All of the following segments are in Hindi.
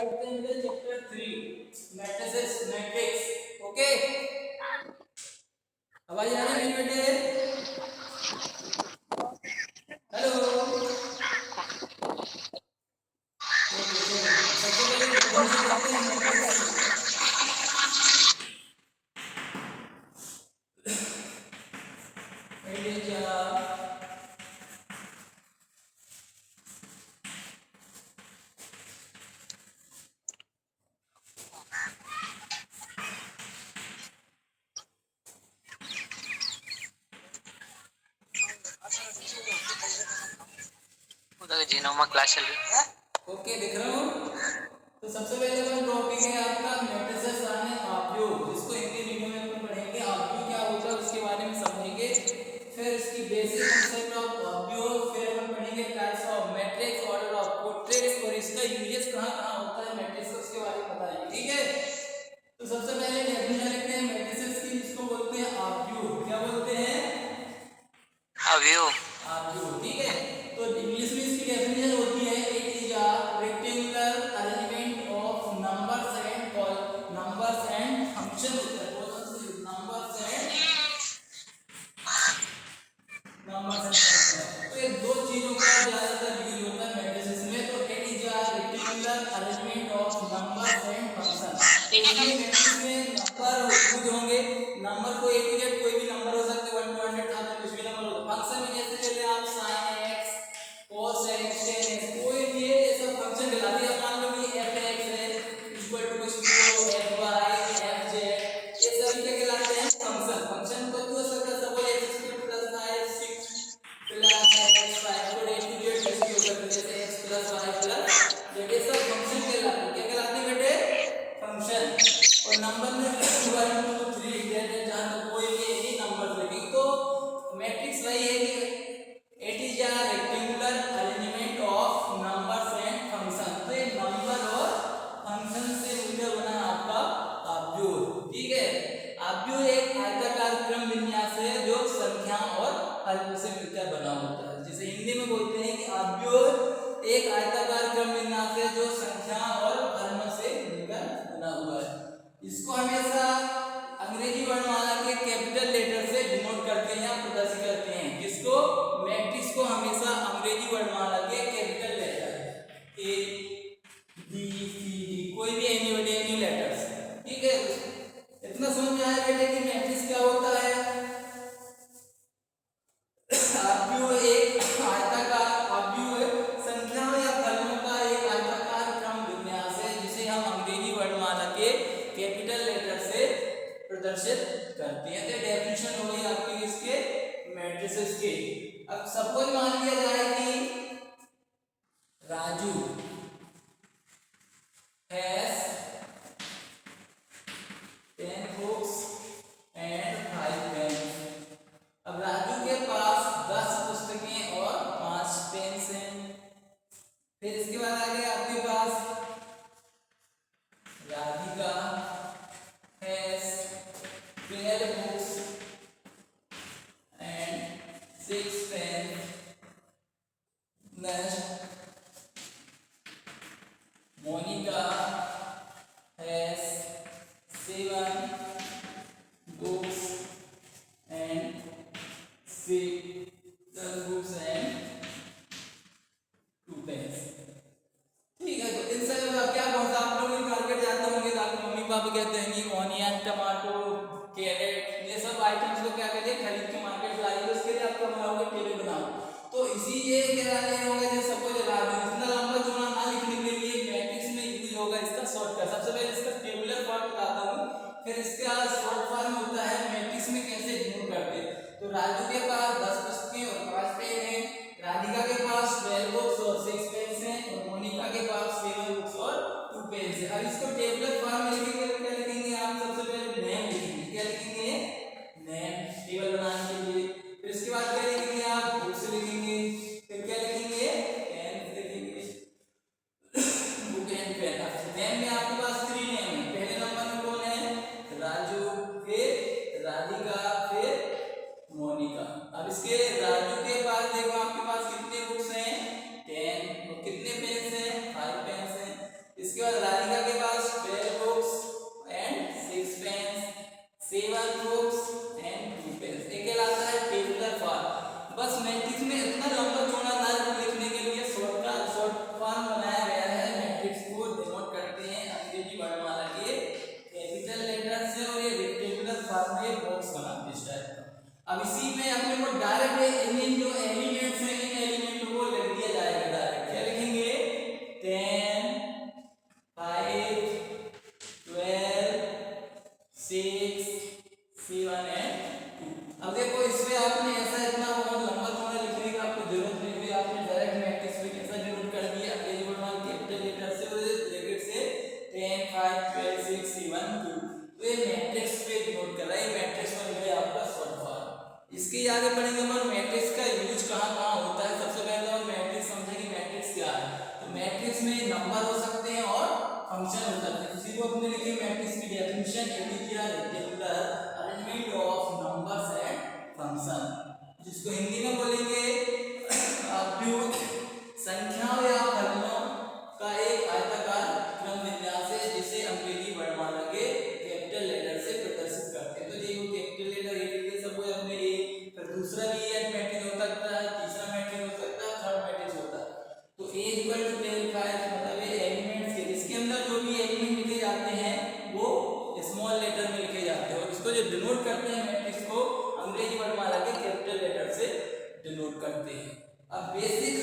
Chapter 3 matrices matrix. ओके, आवाज आ रही है बेटे? हेलो। सबसे पहले डेफिनेशन देखते हैं मैट्रिक्स की। जीनोमा क्लास चल रही है। ओके, दिख रहा हूँ। तो सबसे पहले अपन टॉपिक है आपका मैट्रिसेस यानी आव्यूह, जिसको हिंदी मीडियम में अपन पढ़ेंगे। आव्यूह क्या होता है उसके बारे में समझेंगे, फिर इसकी बेसिक कांसेप्ट ऑफ आव्यूह, फिर अपन पढ़ेंगे types of matrix, order of क्वोट्रिक्स और इसका यूजेस कहाँ-कहाँ होता है मैट्रिक्स का, उसके बारे में बताएंगे। ठीक है, तो सबसे पहले डेफिनेशन लिखते हैं मैट्रिसेस की, जिसको बोलते हैं आव्यूह। क्या बोलते हैं? आव्यूह। आव्यूह, ठीक है। तो इंग्लिश में इसकी डेफिनेशन होती है it is a rectangular arrangement of numbers and functions. तो ये दो चीजों का ज्यादातर यूज होता है मैट्रिसेस में। तो it is a rectangular arrangement of numbers and function. तो इसमें मैट्रिक्स में नंबर यूज होंगे। नंबर को ए टू जेड कोई भी नंबर हो सकते हैं, 1 to 100,000 कुछ भी नंबर हो। फंक्शन में जैसे ले ले आप sin x cos x tan x, कोई भी ये सब फंक्शन कहलाते हैं। मान लो कि f(x) है इक्वल टू कुछ भी हो, fy fz, ये सभी क्या कहलाते हैं? फंक्शन। फंक्शन को हो सकता है सपोज x² + 5 6 प्लस x 5 को ए टू जेड कुछ भी हो सकता है, जैसे x + y + z, ये सब फंक्शन कहलाते हैं। क्या कहलाते हैं बेटे? फंक्शन। और नंबर में 1 2 3 जहां तक कोई भी एनी नंबर लिखेंगे तो मैट्रिक्स वही है कि it is a rectangular arrangement of numbers and function. तो ये नंबर और फंक्शन से मिलकर बना आपका आव्यूह। ठीक है, आव्यूह एक आयताकार क्रम विन्यास है जो संख्या और हल से मिलकर बना होता है। जिसे हिंदी में बोलते हैं कि आव्यूह एक आयताकार क्रम विन्यास है जो संख्या और हल से मिलकर बना हुआ है। इसको हमेशा अंग्रेजी वर्णमाला के कैपिटल लेटर से डिनोट करते हैं या प्रदर्शित करते हैं। किसको? मैट्रिक्स को हमेशा अंग्रेजी वर्णमाला के capital letter A B C D, कोई भी एनी लेटर्स। ठीक है, इतना समझ में आया बेटे कि मैट्रिक्स क्या होता है? आव्यूह एक आयताकार आव्यूह संख्याओं या फलनों का एक आयताकार क्रम विन्यास है जिसे हम अंग्रेजी वर्णमाला के कैपिटल लेटर से प्रदर्शित करते हैं। तो डेफिनेशन हो गई आपकी इसके मैट्रिसेस की। अब सपोज मान लिया जाए कि Raju has 10 books and 5 pens। अब राजू के पास 10 पुस्तकें और 5 पेन्स हैं। फिर इसके बाद आ गया आपके पास Radhika has 12 books and 6 pens। Next Monica has 7 books and 6 books and 2 pens। ठीक है, तो इन सब में क्या बहुत आप लोग भी मार्केट जाते होंगे तो आपके मम्मी पापा कहते हैं कि ऑनियन टमाटो कैरेट ये सब आइटम्स को क्या करिए खरीद के मार्केट लाइए, उसके लिए आप क्या बनाओगे? टेबल बनाओ। तो इसी ये क्या होगा, जैसे सपोज राजू इतना लंबा चौड़ा ना लिखने के लिए मैट्रिक्स में यूज होगा इसका शॉर्टकट। सबसे पहले इसका टेबुलर फॉर्म बताता हूँ, फिर इसका शॉर्ट फॉर्म होता है मैट्रिक्स में कैसे डिनोट करते हैं। तो राजू के पास 10 पुस्तकें और 5 पेन हैं, राधिका के पास 12 बुक्स और 6 पेन्स हैं, और मोनिका के पास 7 बुक्स और 2 पेन्स हैं। अब इसको टेबुलर फॉर्म में लिखेंगे तो क्या लिखेंगे आप? सबसे पहले नेम लिखेंगे। क्या लिखेंगे? नेम, टेबल बनाने के लिए। फिर इसके बाद क्या लिखेंगे आप? बुक्स लिखेंगे। फिर क्या लिखेंगे? पेन लिखेंगे, बुक एंड पेन। नेम में आपके पास 3 नेम है। पहले नंबर में कौन है? राजू, फिर राधिका, फिर मोनिका। अब इसके राजू के पास देखो आपके पास कितने बुक्स हैं? 10। और कितने पेन्स हैं? 5 पेन्स हैं। इसके बाद राधिका के पास 12 books and 6 pens, 7 books and 2 pens. ये कहलाता है टेबुलर फॉर्म। बस मैट्रिक्स में इतना लंबा चौड़ा ना लिखने के लिए शॉर्ट फॉर्म बनाया गया है। मैट्रिक्स को डिनोट करते हैं अंग्रेजी वर्णमाला के कैपिटल लेटर से और ये रेक्टेंगुलर फॉर्म में बॉक्स बनाते हैं इस टाइप का। अब इसी में अपने को डायरेक्ट इन जो एलिमेंट्स हैं इन एलिमेंटों को लिख दिया जाएगा डायरेक्ट। क्या लिखेंगे? 10, 5, 12, 6, 7 एंड 2। अब देखो इसमें आपने ऐसा इतना बहुत लंबा चौड़ा लिखने का आपको जरूरत नहीं हुई। आपने डायरेक्ट मैट्रिक्स में कैसा डिनोट कर दिया अंग्रेजी वर्णमाला कैपिटल लेटर से और ब्रैकेट से 10, 5, 12, 6, 7, 2। तो ये मैट्रिक्स पे डिनोट कर रहा है। मैट्रिक्स बन गया आपका शॉर्ट फॉर्म। इसके आगे पढ़ेंगे हम मैट्रिक्स का यूज कहाँ होता है। सबसे पहले हम मैट्रिक्स समझेंगे मैट्रिक्स क्या है। तो मैट्रिक्स में नंबर हो सकते हैं और फंक्शन हो सकते हैं। इसी को अपने लिखे मैट्रिक्स की definition it is a rectangular arrangement of numbers and function, जिसको हिंदी में बोलेंगे संख्याओं या फलनों का एक आयताकार क्रम विन्यास है जिसे अंग्रेजी वर्णमाला के कैपिटल लेटर से प्रदर्शित करते हैं। तो ये कैपिटल लेटर ये सब वो अपने ए, फिर दूसरा भी ये मैट्रिक्स हो सकता है, तीसरा मैट्रिक्स हो सकता है, थर्ड मैट्रिक्स होता है। तो ए इक्वल टू 10, 5 मतलब ये एलिमेंट्स के जिसके अंदर जो भी एलिमेंट लिखे जाते हैं वो स्मॉल लेटर में लिखे जाते हैं और इसको जो डिनोट करते हैं मैट्रिक्स को अंग्रेजी वर्णमाला के कैपिटल लेटर से डिनोट करते हैं। अब बेसिक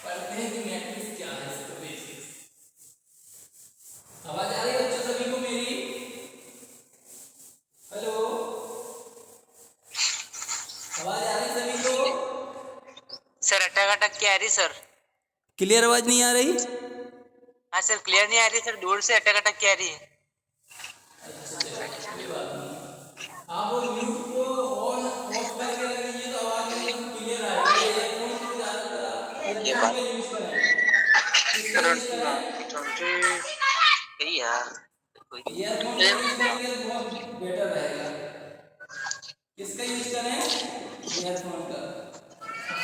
पढ़ते हैं कि मैट्रिक्स क्या है। इसको बेसिक्स आवाज आ रही है बच्चों सभी को मेरी? हेलो, आवाज आ रही सभी को? सर अटक अटक के आ रही सर। क्लियर आवाज नहीं आ रही? हाँ सर क्लियर नहीं आ रही सर, दूर से अटक अटक के आ रही है। अच्छा कोई बात नहीं। आप वो म्यूट को ऑन ऑफ करके रख लीजिए तो आवाज एकदम क्लियर आएगी। एयरफोन को ज्यादातर आप एयरफोन का यूज करें। किसका यूज करें? ईयरफोन का यूज करेंगे तो बहुत बेटर रहेगा। किसका यूज करें? ईयरफोन का।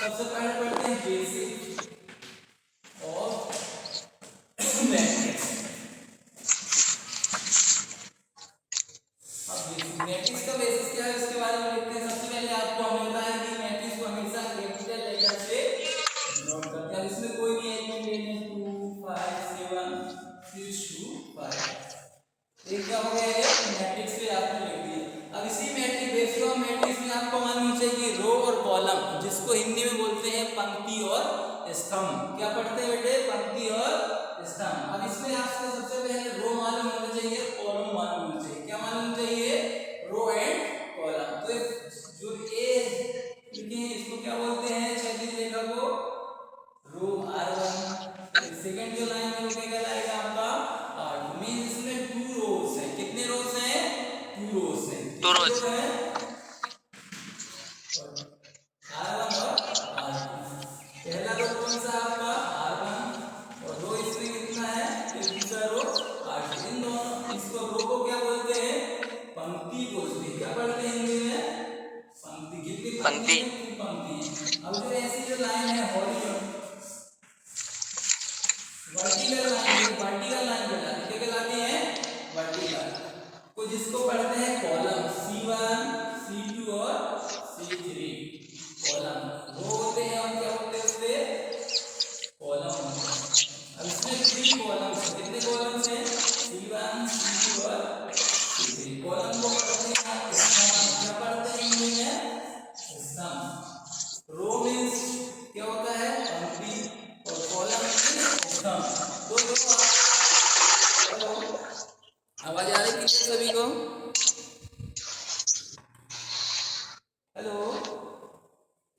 सबसे पहले पढ़ते हैं बेसिक ऑफ मैट्रिक्स। अब मैट्रिक्स का बेसिस क्या है उसके बारे में देखते हैं। सबसे पहले आपको हमें बताया कि मैट्रिक्स को हमेशा कैपिटल लेटर से डिनोट करते हैं। अब इसमें कोई भी एलिमेंट ले लें 2, 5, 7, 6, 2, 5। एक क्या हो गया ये मैट्रिक्स पे आपने लिख दिया। अब इसी मैट्रिक्स बेसिस ऑफ मैट्रिक्स में आपको मालूम चाहिए रो और कॉलम, जिसको हिंदी में बोलते हैं पंक्ति और स्तंभ। क्या पढ़ते हैं बेटे? पंक्ति और स्तंभ। अब इसमें आपको सबसे पहले रो मालूम होना चाहिए, कॉलम मालूम होना चाहिए। क्या मालूम चाहिए? Row and column. तो जो ए लिखे हैं इसको क्या बोलते हैं क्षैतिज रेखा को? रो R1। सेकंड जो लाइन है वो क्या कहलाएगा आपका? R2। मीन इसमें 2 रोज हैं। कितने रोज हैं? 2 रोज हैं। 2 रोज है R1 और R2। पहला रो कौन सा आपका? R1 और रो इसमें कितना है? फिर दूसरा रो R2। इन दोनों इसको रो को क्या बोलते हैं? पंक्ति बोलते हैं। क्या पढ़ते हैं हिंदी में? पंक्ति। कितनी पंक्ति है? 2 पंक्ति है। अब जो ऐसी जो लाइन है हॉरिजॉन्टल वर्टिकल लाइन कहलाती है। क्या कहलाती है? वर्टिकल को जिसको पढ़ते हैं कॉलम C1, C2 और C3 कॉलम। रो होते हैं और क्या होते हैं उससे? कॉलम होते हैं। अब इसमें 3 कॉलम्स। कितने कॉलम्स हैं? C1, C2 और C3। कॉलम को पढ़ते हैं स्तंभ। क्या पढ़ते हैं हिंदी में? स्तंभ। रो मींस क्या होता है? पंक्ति और कॉलम मींस स्तंभ। तो जो हेलो आवाज आ रही है सभी को? हेलो,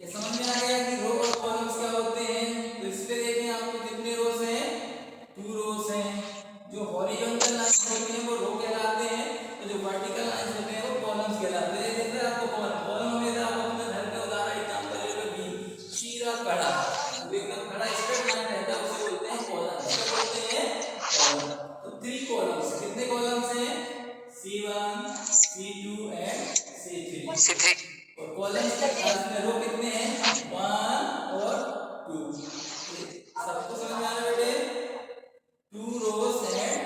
ये समझ में आ गया कि रो और कॉलम्स क्या होते हैं? तो इस पे देखें आपको कितने रोज हैं? 2 रोज हैं। जो हॉरिजॉन्टल लाइंस होती हैं वो रो कहलाते हैं और जो वर्टिकल लाइंस होते हैं वो कॉलम्स कहलाते हैं। जैसे आपको कॉलम हमेशा आप अपने घर में उदाहरण एग्जांपल ले लो भी सीधा खड़ा, वो एकदम खड़ा स्ट्रेट लाइन रहता है उसे बोलते हैं कॉलम। क्या बोलते हैं? कॉलम। तो 3 कॉलम्स। कितने कॉलम्स हैं? C1, C2 and C3। और कॉलम्स के अर्थ में रो कितने हैं? 1 और 2। सबको समझ में आ रहा है बेटे? 2 रोज एंड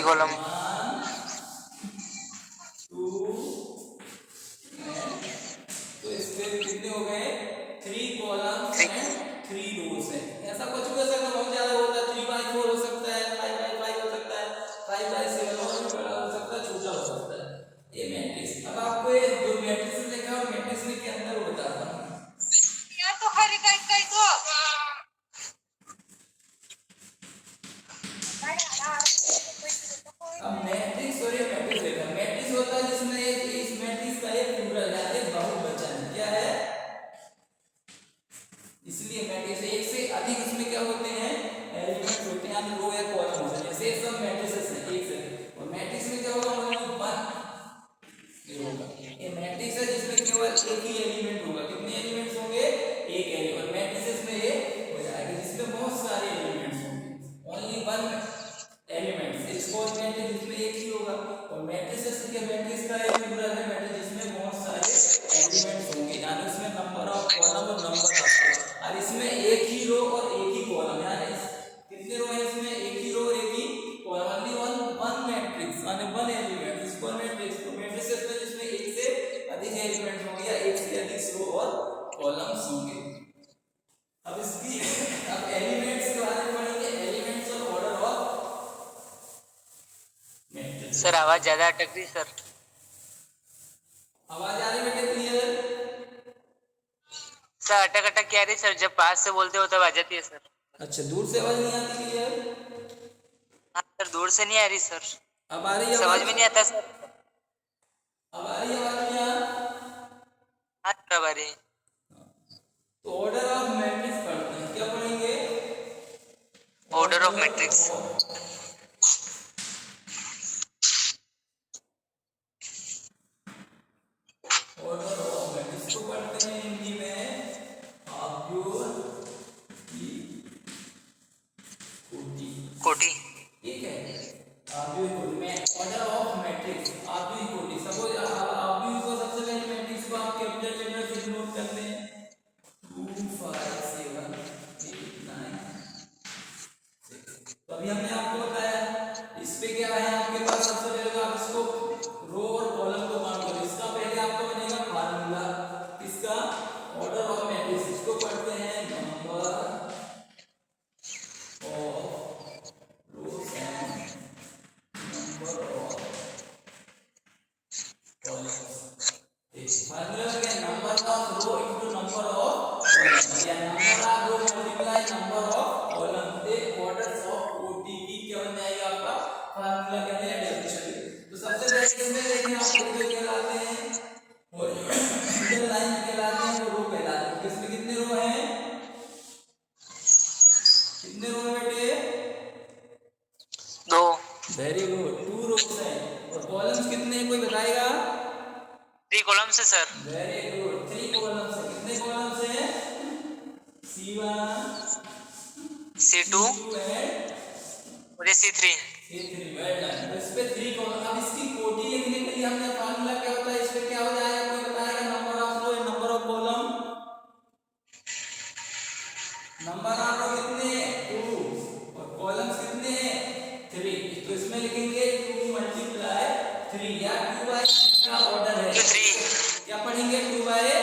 कॉलम। 1 2 तो इसके कितने हो गए 3 कॉलम्स एंड 3 रोज है। ऐसा कुछ भी हो सकता है, बहुत ज्यादा होता है 3/4 हो सकता है, 5/5 हो सकता है, 5/7 और भी बड़ा हो सकता है, छोटा हो सकता है ये मैट्रिक्स। अब आपको ये जो मैट्रिक्स लिखा है और मैट्रिक्स में के अंदर होता है या तो हरी कई कई तो अब मैट्रिक्स और ये मैट्रिक्स लिखा है। मैट्रिक्स होता है जिसमें इस मैट्रिक्स का एक प्लूरल है, एक बहुवचन है। क्या है? इसलिए मैट्रिक्स एक से अधिक उसमें क्या होते हैं एलिमेंट्स होते हैं, रो या कॉलम होते हैं। जैसे सब मैट्रिसेस हैं एक से, और मैट्रिक्स में क्या होगा ओनली वन ये होगा। ये मैट्रिक्स है जिसमें केवल एक ही एलिमेंट होगा। कितने एलिमेंट्स होंगे? एक एलिमेंट। और मैट्रिसेस में ये हो जाएगा जिसमें बहुत सारे एलिमेंट्स होंगे, ओनली वन एलिमेंट्स। इसको मैट्रिक्स जिसमें एक ही होगा। और मैट्रिसेस के मैट्रिक्स का एक प्लूरल है मैट्रिक्स जिसमें बहुत सारे एलिमेंट्स होंगे, यानी उसमें नंबर ऑफ कॉलम और नंबर ऑफ रो। और इसमें एक ही रो और एक ही कॉलम, यानी कितने रो है इसमें? एक ही रो और एक ही कॉलम, ओनली वन मैट्रिक्स यानी वन एलिमेंट। इसको मैट्रिक्स। तो मैट्रिसेस में जिसमें एक से अधिक एलिमेंट्स होंगे या एक से अधिक रो और कॉलम्स होंगे। अब इसकी अब एलिमेंट्स के बारे में पढ़ेंगे, एलिमेंट्स और ऑर्डर ऑफ मैट्रिक्स। सर आवाज ज्यादा अटक रही सर। आवाज आ रही बेटे क्लियर? सर अटक अटक क्या रही सर, जब पास से बोलते हो तब आ जाती है सर। अच्छा, दूर से आवाज नहीं आती क्लियर? हाँ सर, दूर से नहीं आ रही सर, अब आ रही है समझ आवाज? में नहीं आता सर। अब आ रही है आवाज क्या? हाँ सर अब आ रही है। तो ऑर्डर ऑफ मैट्रिक्स पढ़ते हैं। क्या पढ़ेंगे? Order of matrix. Order of matrix को पढ़ते हैं हिंदी में आव्यूह की कोटि। कोटि। ठीक है, आव्यूह कोटि में ऑर्डर ऑफ मैट्रिक्स आव्यूह कोटि। सपोज आव्यूह को सबसे पहले मैट्रिक्स को आप कैपिटल लेटर से डिनोट करते हैं 2 5 7 8 9 6। तो अभी हमने आपको बताया इस पे क्या है आपके पास। सबसे पहले तो आप इसको रो और कॉलम को काउंट करो। इसका पहले आपका बनेगा फार्मूला इसका ऑर्डर ऑफ मैट्रिक्स। इसको पढ़ते हैं number of rows and number of columns. Formula क्या है? Number of row into number of column, या number of row multiply number of column. ये ऑर्डर्स ऑफ ओटीपी क्या बन जाएगा आपका फार्मूला, कहते हैं डेफिनेशन। तो सबसे पहले इसमें देखें आपको जो कहलाते हैं मिडिल लाइन कहलाते हैं, वो रो कहलाते हैं। इसमें कितने रो हैं? कितने रो है बेटे? 2। वेरी गुड, 2 रोज हैं। और कॉलम्स कितने हैं कोई बताएगा? 3 कॉलम से सर। वेरी गुड, 3 कॉलम्स हैं। कितने कॉलम्स हैं? C1 C2 एंड और ये C3। C3। Well done. तो इस पे 3 कॉलम। अब इसकी कोटि लिखने के लिए हमने फार्मूला क्या होता है? इस पे क्या हो जाएगा कोई बताएगा? Number of row and number of column. Number of row कितने हैं? 2 और कॉलम्स कितने हैं? 3। तो इसमें लिखेंगे 2 मल्टीप्लाई 3 या 2/3 का ऑर्डर है। 3। क्या पढ़ेंगे? 2/3।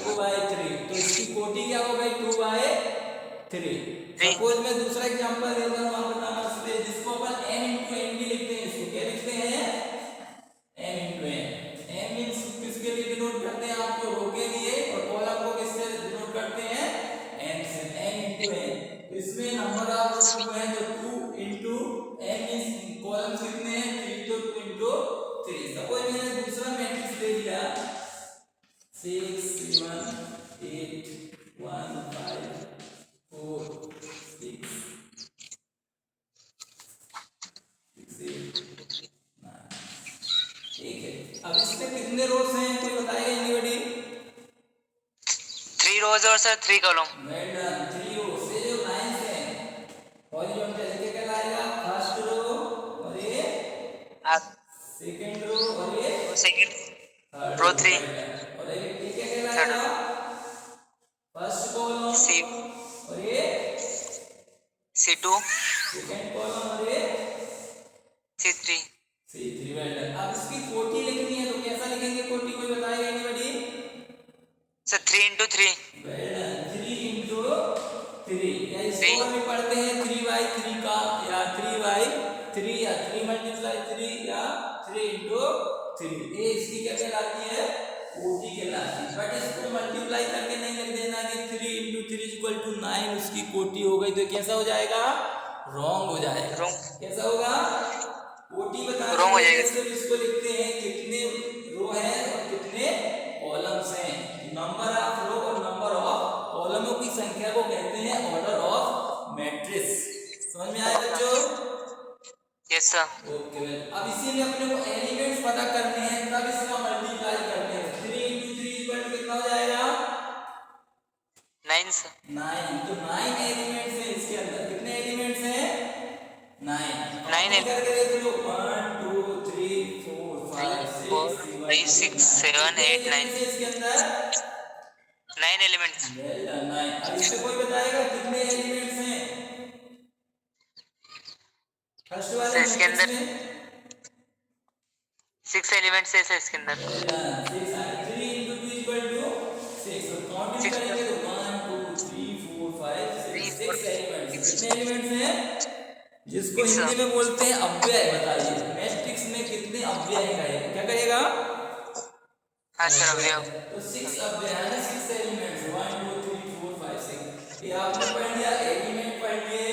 2/3। तो इसकी कोटि क्या हो गई? 2/3। सपोज मैं दूसरा एग्जांपल देता हूं, आप बताना उस पे, जिसको अपन m into n भी लिखते हैं। इसको क्या लिखते हैं? m into n। m means किसके लिए डिनोट करते हैं? आपको रो के लिए। और कॉलम को किससे डिनोट करते हैं? n से। m into n। तो इसमें नंबर ऑफ रो 2 है, तो 2 into n मींस कॉलम्स कितने हैं? 3। तो 2 into 3। सपोज मैंने दूसरा मैट्रिक्स ले लिया 6 7 8 1 5 4 6 9। ठीक है, अब इसमें कितने रोज हैं कोई बताएगा? एनीबॉडी? 3 रोज और सर 3 कॉलम। Well done. 3 रोज से जो लाइंस हैं हॉरिजॉन्टल क्या कहलाएगा? फर्स्ट रो और ये सेकंड रो और ये सेकंड थर्ड रो रो। 3 और ये क्या कहलाएगा? फर्स्ट कॉलम C और ये C2 सेकंड कॉलम और ये C3 C3 वेल डन। अब इसकी कोटी लिखनी है तो कैसा लिखेंगे कोटी, कोई बताएगा anybody? Sir 3 into 3 well done, 3 into 3 या इसको हम पढ़ते हैं 3/3 का या 3/3 या 3 × 3 या 3 into 3, ये इसकी क्या कहलाती है? कोटि कहलाती है। बट इसको मल्टीप्लाई करके नहीं लिख देना कि 3 into 3 = 9 उसकी कोटि हो गई, तो कैसा हो जाएगा? रॉन्ग हो जाएगा। कैसा होगा? कोटि बताने Wrong हो के लिए जाएगा। सिर्फ इसको लिखते हैं कितने रो हैं और कितने कॉलम्स हैं। नंबर ऑफ रो और नंबर ऑफ कॉलमों की संख्या को कहते हैं ऑर्डर ऑफ मैट्रिक्स। समझ में आया बच्चों? Yes sir. ओके वेल, अब इसी में अपने को एलिमेंट्स पता करने हैं, तब इसका मल्टीप्लाई करते हैं। 3 into 3 कितना हो जाएगा? 9 सर। 9। तो 9 एलिमेंट्स हैं इसके अंदर। कितने एलिमेंट्स हैं? 9 9 करके देख लो। 1 2 3 4 5 6 6 7 8 9 इसके अंदर 9 एलिमेंट्स। Well done 9। अब इससे कोई बताएगा कितने एलिमेंट्स हैं फर्स्ट वाले सर इसके मैट्रिक्स अंदर में? 6 एलिमेंट्स है सर इसके अंदर। वेल डन 6 आए। 3 into 2 = 6। और काउंटिंग 6 करेंगे तो 1 2 3 4 5 6 6 एलिमेंट्स। कितने एलिमेंट्स हैं? जिसको Six, हिंदी में बोलते हैं अव्यय। बताइए मैट्रिक्स में कितने अव्यय हैं? क्या करेगा? हाँ सर अवयव। तो 6 अव्यय है ना, 6 एलिमेंट्स 1 2 3 4 5 6। ये आपने पढ़ लिया, एलिमेंट पढ़ लिए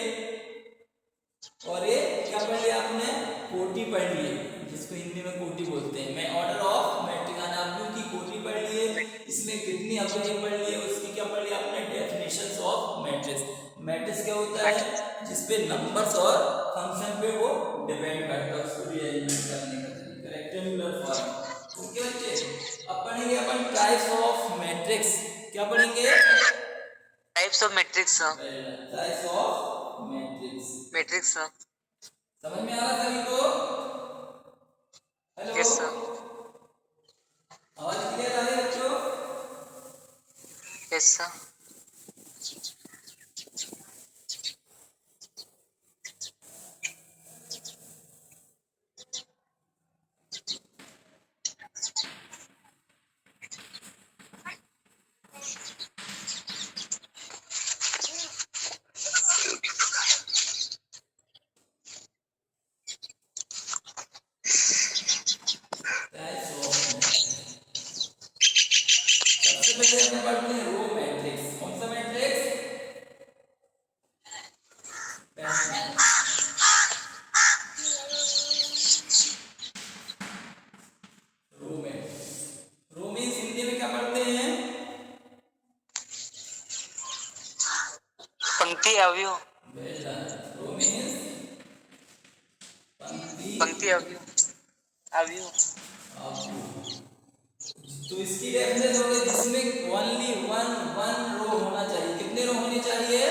और ये क्या पढ़ लिया आपने? कोटि पढ़ लिए, जिसको हिंदी में कोटि बोलते हैं। मैं ऑर्डर ऑफ मैट्रिक्स अव्ययों की कोटि पढ़ लिए, इसमें कितनी अव्यय पढ़ लिए, उसकी क्या पढ़ लिया आपने? Definitions of matrix. मैट्रिक्स क्या होता है? जिसपे नंबर्स और फंक्शन पे वो डिपेंड करता है, उसको रीअरेंजमेंट करने का तरीका, रेक्टेंगुलर फॉर्म। ओके बच्चे, अब पढ़ेंगे अपन टाइप्स ऑफ मैट्रिक्स। क्या पढ़ेंगे? Types of matrix sir. Types of matrix. Matrix sir. समझ में आ रहा सभी को? Hello, yes sir. आवाज क्लियर आ रही है बच्चों? Yes sir. सबसे पहले हम पढ़ते हैं रो मैट्रिक्स। कौन सा matrix? Row matrix. Row means Hindi में क्या पढ़ते हैं? पंक्ति अवयव। Well done. रो मींस पंक्ति अवयव। अवयव। तो इसकी डेफिनेशन हो गई जिसमें ओनली वन रो होना चाहिए। कितने रो होनी चाहिए?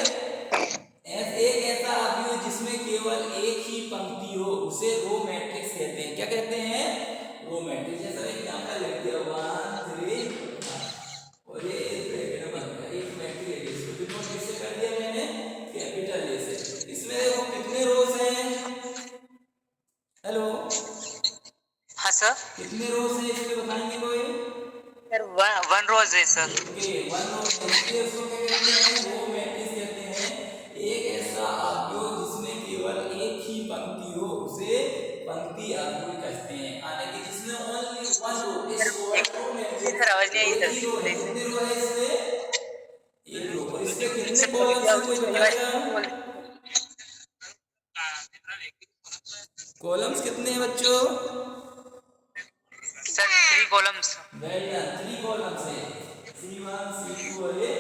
एक ऐसा अवयव जिसमें केवल एक ही पंक्ति हो उसे रो मैट्रिक्स कहते हैं। क्या कहते हैं? Row matrix. जैसा एग्जांपल लिख दिया 1 3 और ये ब्रैकेट में बन गया एक मैट्रिक्स है। इसको कितना कैसे कर दिया मैंने? कैपिटल ए से। इसमें देखो कितने रोज हैं? हेलो, हाँ सर। कितने रोज हैं इसमें बताएंगे कोई? सर वन रोज है सर। Okay, one row. इसलिए उसको क्या कहते हैं? रो मैट्रिक्स कहते हैं। एक ऐसा अवयव जिसमें केवल एक ही पंक्ति हो उसे पंक्ति अवयव कहते हैं। यानी कि जिसमें ओनली वन रो। इसको रो मैट्रिक्स। सर आवाज नहीं आई एक ही रो है। सर। कितने रो है इसमें? एक रो। और इसके कितने कॉलम्स हैं कोई बताएगा? कॉलम्स कितने हैं बच्चों? Sir 3 columns. Well done, 3 columns है। C1 C2 और ये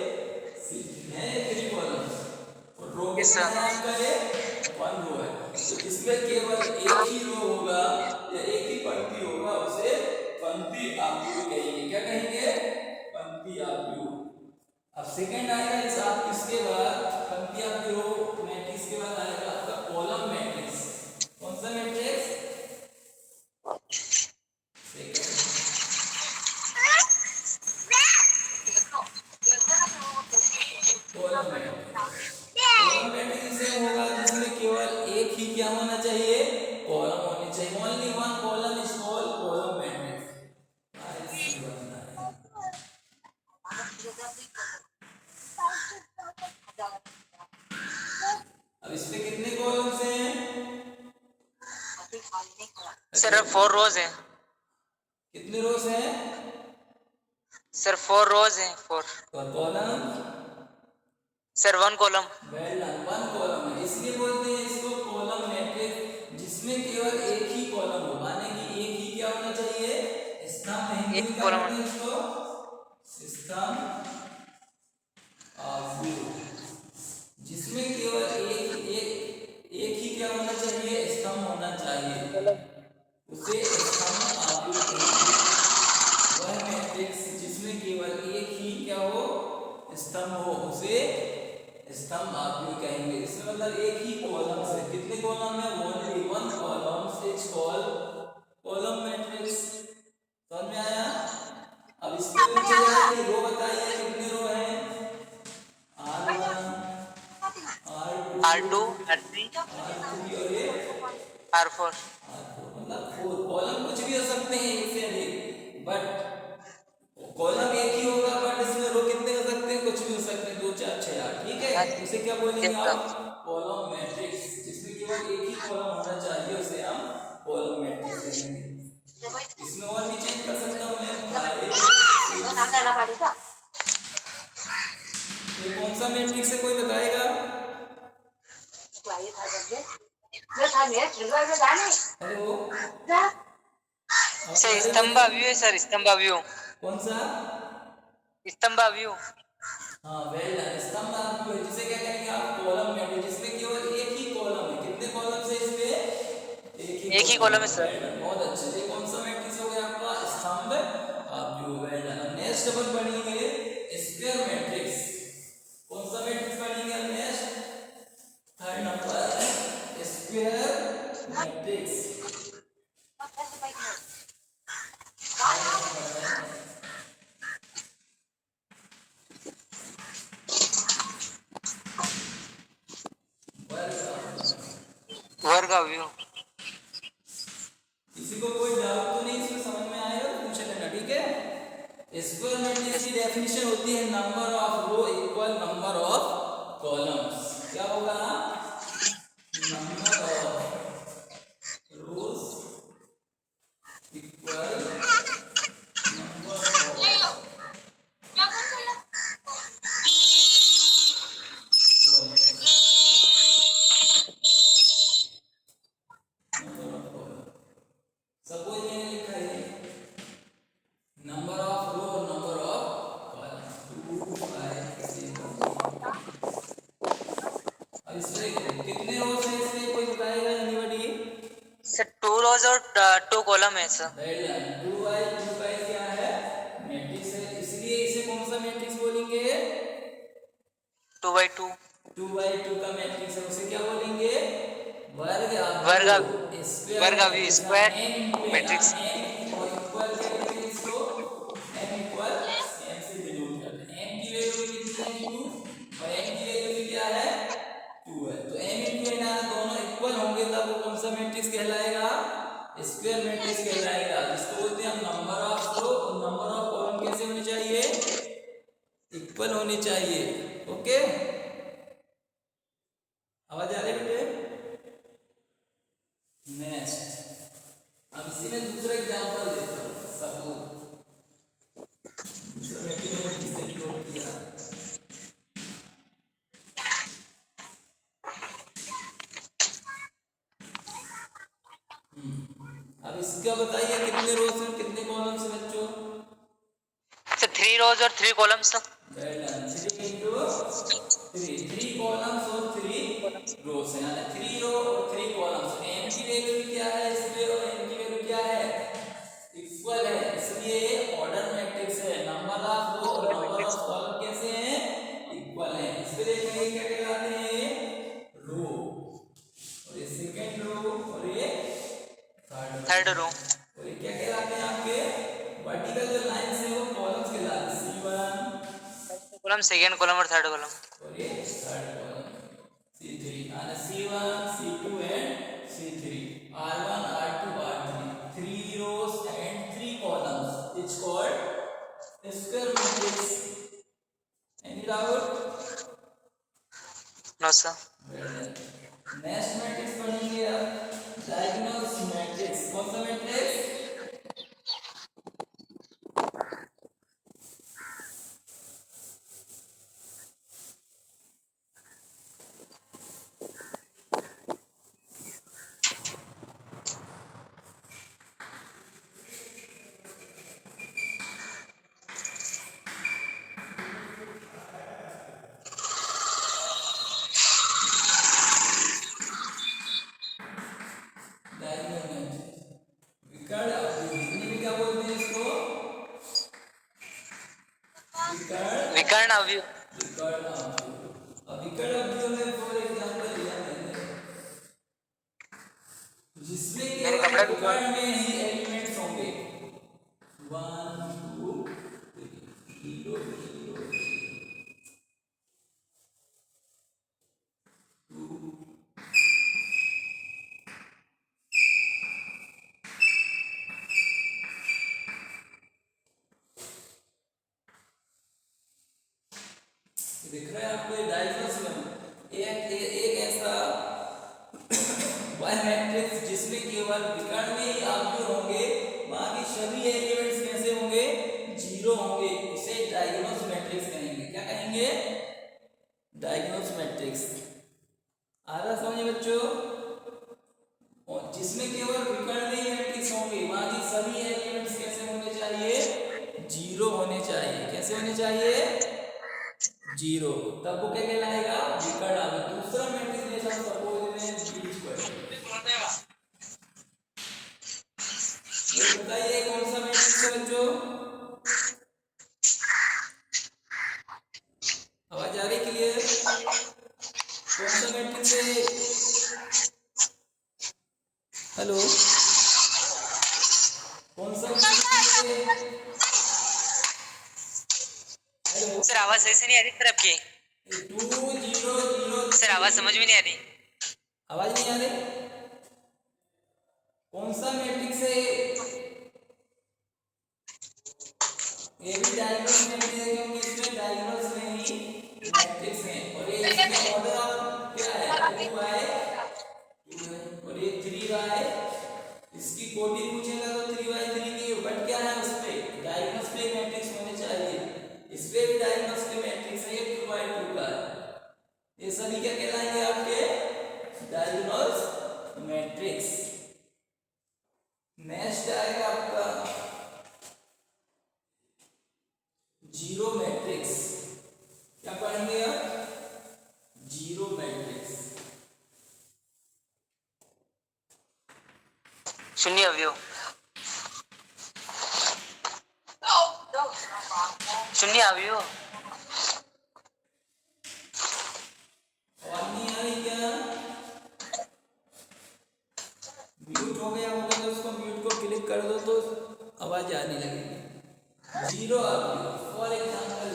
C3 है 3 कॉलम्स। और रो Yes, कितना sir. है आपका? ये 1 रो है। तो इसमें केवल एक ही रो होगा या एक ही पंक्ति होगा उसे पंक्ति अवयव कहेंगे। क्या कहेंगे? पंक्ति अवयव। अब सेकंड आएगा हिसाब किसके बाद? पंक्ति अवयव मैट्रिक्स के बाद आएगा आपका कॉलम मैट्रिक्स। कौन सा मैट्रिक्स? कॉलम मैट्रिक्स होगा जिसमें केवल ही क्या होना चाहिए, कॉलम होनी चाहिए। Only one column is called column matrix. अब इसमें कितने कॉलम्स हैं? सर 4 रोज है। कितने रोज हैं? सर 4 रोज है, 4। और column? Sir 1 column. Well done, one column है, इसलिए बोलते हैं इसको कॉलम मैट्रिक्स, जिसमें केवल एक ही कॉलम हो, माने कि एक ही क्या होना चाहिए, स्तंभ। हिंदी एक में क्या कॉलम। बोलते हैं इसको, स्तंभ आव्यूह, जिसमें केवल एक ही क्या होना चाहिए, स्तंभ होना चाहिए, उसे स्तंभ आव्यूह कहेंगे। वह मैट्रिक्स जिसमें केवल एक ही क्या हो, स्तंभ हो, उसे स्तंभ आव्यूह कहेंगे। इसमें मतलब एक ही कॉलम से, कितने कॉलम है, only one column is called column matrix. समझ में आया? अब इसके नीचे जाएंगे, रो बताइए कितने रो हैं, R1, R2, R2, R3, R3 और ये R4। R4, मतलब फोर कॉलम कुछ भी हो सकते हैं, एक से अधिक, बट कॉलम एक ही होगा, बट इसमें रो कितने हो सकते हैं, कुछ भी हो सकते हैं, 2 4 6 8, ठीक है। इसे क्या बोलेंगे आप, कॉलम मैट्रिक्स, जिसमें केवल एक ही कॉलम होना चाहिए, उसे हम कॉलम मैट्रिक्स कहेंगे। इसमें और भी चेंज कर सकता हूं मैं, 5 6। ये कौन सा मैट्रिक्स है, कोई बताएगा? हेलो, सर स्तंभाव्यूह है, सर स्तंभाव्यूह। कौन सा? स्तंभाव्यूह। हाँ वेल डन, स्तंभ आव्यूह, जिसे क्या कहेंगे आप, कॉलम मैट्रिक्स, जिसमें केवल एक ही कॉलम है। कितने कॉलम्स है इसमें, एक ही कॉलम है सर। वेल डन, बहुत अच्छे। ये कौन सा मैट्रिक्स हो गया आपका, स्तंभ आव्यूह, वेल डन। नेक्स्ट अपन पढ़ेंगे स्क्वायर मैट्रिक्स। कौन सा मैट्रिक्स पढ़ेंगे हम नेक्स्ट, 3rd नंबर, स्क्वायर मैट्रिक्स। वर्गाव्यूह। किसी को कोई डाउट तो नहीं, इसमें समझ में आएगा तो पूछ लेना, ठीक है। स्क्वायर मैट्रिक्स की डेफिनेशन होती है number of row equal number of columns. क्या होगा, number of rows equal number of columns. Suppose मैंने लिखा है नंबर ऑफ रो और नंबर ऑफ कॉलम 2 5 6। अब इसमें कितने रोज है, इसमें कोई बताएगा, एनीबॉडी? सर 2 रोज और 2 कॉलम है सर। वेल डन, 2 बाई क्या है, मैट्रिक्स है, इसलिए इसे कौन सा मैट्रिक्स बोलेंगे, 2/2। 2 का मैट्रिक्स है, उसे क्या बोलेंगे, वर्ग वर्गाव्यूह स्क्वायर मैट्रिक्स। एम और इक्वल क्या कहते हैं इसको, एम इक्वल एम से डिनोट करते हैं। एम की वैल्यू कितनी है, 2, और एम की वैल्यू भी क्या है, 2 है। तो एम इंटू एन दोनों इक्वल होंगे, तब वो कौन सा मैट्रिक्स कहलाएगा, स्क्वायर मैट्रिक्स कहलाएगा, जिसको बोलते हैं हम नंबर ऑफ रो और नंबर ऑफ कॉलम कैसे होने चाहिए, इक्वल होने चाहिए। ओके, आवाज आ रही है बेटे? नेक्स्ट, अब इसी में दूसरा एग्जांपल देता हूं, सपोज दूसरा मैट्रिक्स किसने प्लॉट किया, अब इसका बताइए कितने रोज और कितने कॉलम्स है बच्चों, सर 3 रोज और 3 columns. Well done, 3 into 3, 3 columns और 3 रोज है, यानी 3 रो और 3 कॉलम्स। एम की वैल्यू क्या है इसमें, और एम की वैल्यू क्या है, इक्वल है, इसलिए ये ऑर्डर मैट्रिक्स है। नंबर ऑफ रो और नंबर ऑफ कॉलम कैसे हैं, इक्वल है। इसको देखेंगे क्या कहलाते हैं, रो, और ये सेकंड रो और ये थर्ड रो। और ये क्या कहलाते हैं आपके, वर्टिकल जो लाइंस है वो कॉलम्स कहलाते हैं, C1 कॉलम, सेकंड कॉलम और थर्ड कॉलम। और ये थर्ड कॉलम C3, यानी C1 C2 and square matrix. Any doubt? No sir. Next matrix पढ़ेंगे अब डायगोनल्स मैट्रिक्स। कौन सा मैट्रिक्स? विकर्ण अवयव हिंदी में क्या बोलते हैं इसको? विकर्ण अवयव। विकर्ण अवयव। अब विकर्ण अवयव में फॉर एग्जांपल लिया मैंने जिसमें मेरे केवल कपड़े भी विकर्ण में ही एलिमेंट्स होंगे 1 2 0 0 दिख रहा है आपको ये डायगोनल्स में एक ऐसा वाई मैट्रिक्स जिसमें केवल विकर्ण में ही अवयव होंगे, बाकी सभी एलिमेंट्स कैसे होंगे? जीरो होंगे। इसे डायगोनल्स मैट्रिक्स कहेंगे। क्या कहेंगे? Diagonals matrix. आ रहा समझ बच्चों? और जिसमें केवल विकर्ण में ही मैट्रिक्स होंगे, बाकी सभी एलिमेंट्स कैसे होने चाहिए? जीरो होने चाहिए। कैसे होने चाहिए? जीरो। तब वो क्या कहलाएगा? विकर्ण अवयव। दूसरा मैट्रिक्स जैसा सपोज में बी स्क्वायर। ये बताइए कौन सा मैट्रिक्स है बच्चों? आवाज आ रही क्लियर? कौन सा मैट्रिक्स है? हेलो, कौन सा मैट्रिक्स है? हेलो सर आवाज सही से नहीं आ रही सर आपकी। 2 0 0। सर आवाज समझ में नहीं आ रही। आवाज नहीं आ रही? कौन सा मैट्रिक्स है? ये भी डायगोनल्स मैट्रिक्स है क्योंकि इसमें डायगोनल्स में ही मैट्रिक्स हैं। और ये इसमें ऑर्डर ऑफ क्या है? 2 है और ये 3 है। इसकी कोटि पूछेगा तो 3 की, बट क्या है उसपे? डायगोनल्स पे मैट्रिक्स होने चाहिए। इस पे भी डायगोनल्स पे मैट्रिक्स है, 2 का है। ये सभी क्या कहलाएंगे आपके? Diagonals matrix. नेक्स्ट आएगा आपका जीरो मैट्रिक्स। क्या पढ़ेंगे आप? Zero matrix. शून्य अवयव। शून्य अवयव। और नहीं आ रही क्या? म्यूट हो गया होगा तो उसको म्यूट को क्लिक कर दो तो आवाज आने लगेगी। जीरो अवयव फॉर एग्जांपल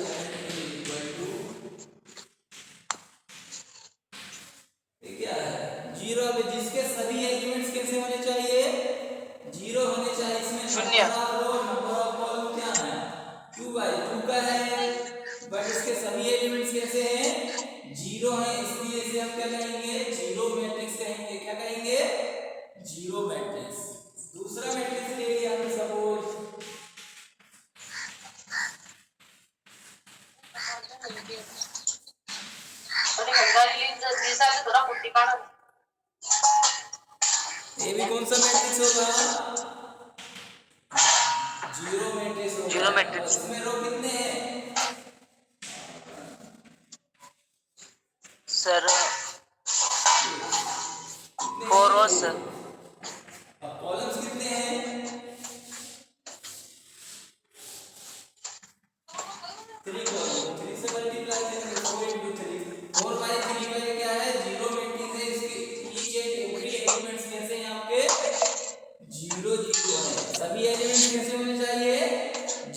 क्या है? जीरो अवयव जिसके सभी एलिमेंट्स कैसे होने चाहिए? जीरो होने चाहिए। इसमें शून्य। नंबर ऑफ कॉलम क्या है? 2 का है, बट इसके सभी एलिमेंट्स कैसे हैं? जीरो हैं। इसलिए इसे हम क्या कहेंगे? जीरो मैट्रिक्स कहेंगे। क्या कहेंगे? Zero matrix. दूसरा मैट्रिक्स ले लिया हमने सपोज ये भी कौन सा मैट्रिक्स होगा? जीरो मैट्रिक्स होगा। Zero matrix. इसमें रो कितने हैं? सर कितने 4 हैं? रोज सर। अब कॉलम्स कितने हैं? 3 कॉलम। 3 से मल्टीप्लाई करेंगे 4 into 3 4 by 3 का ये क्या है? जीरो मैट्रिक्स है। इसके ईच एंड एवरी एलिमेंट्स कैसे हैं आपके? जीरो जीरो है। सभी एलिमेंट्स कैसे होने चाहिए?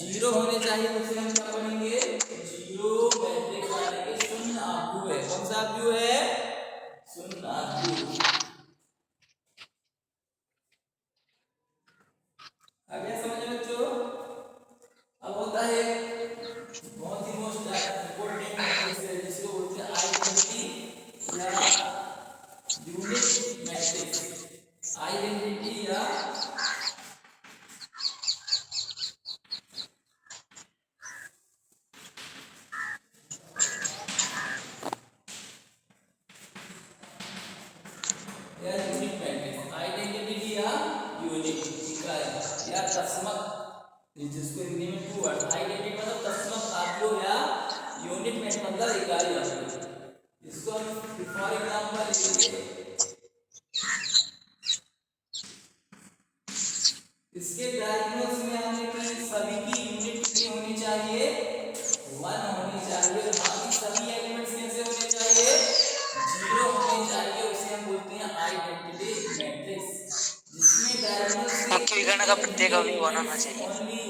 जीरो होने चाहिए। तो उसे हम क्या पढ़ेंगे? जीरो मैट्रिक्स बनाएंगे। शून्य अवयव है। कौन सा अवयव है? शून्य अवयव। आ गया समझ में बच्चों? अब होता है जिसको हिंदी में टू वर्ड आइडेंटिटी मतलब तस्मत आत्यो या यूनिट में मतलब इकाई आती है। इसको हम फॉर एग्जांपल लीजिए, इसके डायग्नोस में हमने कि सभी की यूनिट कितनी होनी चाहिए, 1 होनी चाहिए और बाकी सभी एलिमेंट्स कैसे होने चाहिए, 0 होने चाहिए। उसे हम बोलते हैं आइडेंटिटी मैट्रिक्स, जिसमें डायग्नोस मुख्य विकर्ण का प्रत्येक अवयव 1 होना चाहिए। ओनली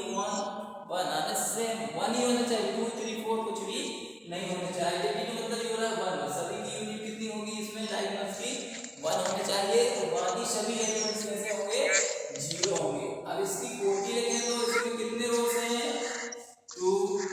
वन आने से 1 ही होना चाहिए, 2 3 4 कुछ भी नहीं होना चाहिए। आइडेंटिटी मतलब ये हो रहा है 1, सभी की यूनिट कितनी होगी इसमें डायग्नोस की 1 होनी चाहिए और बाकी सभी एलिमेंट्स कैसे होंगे, 0 होंगे। अब इसकी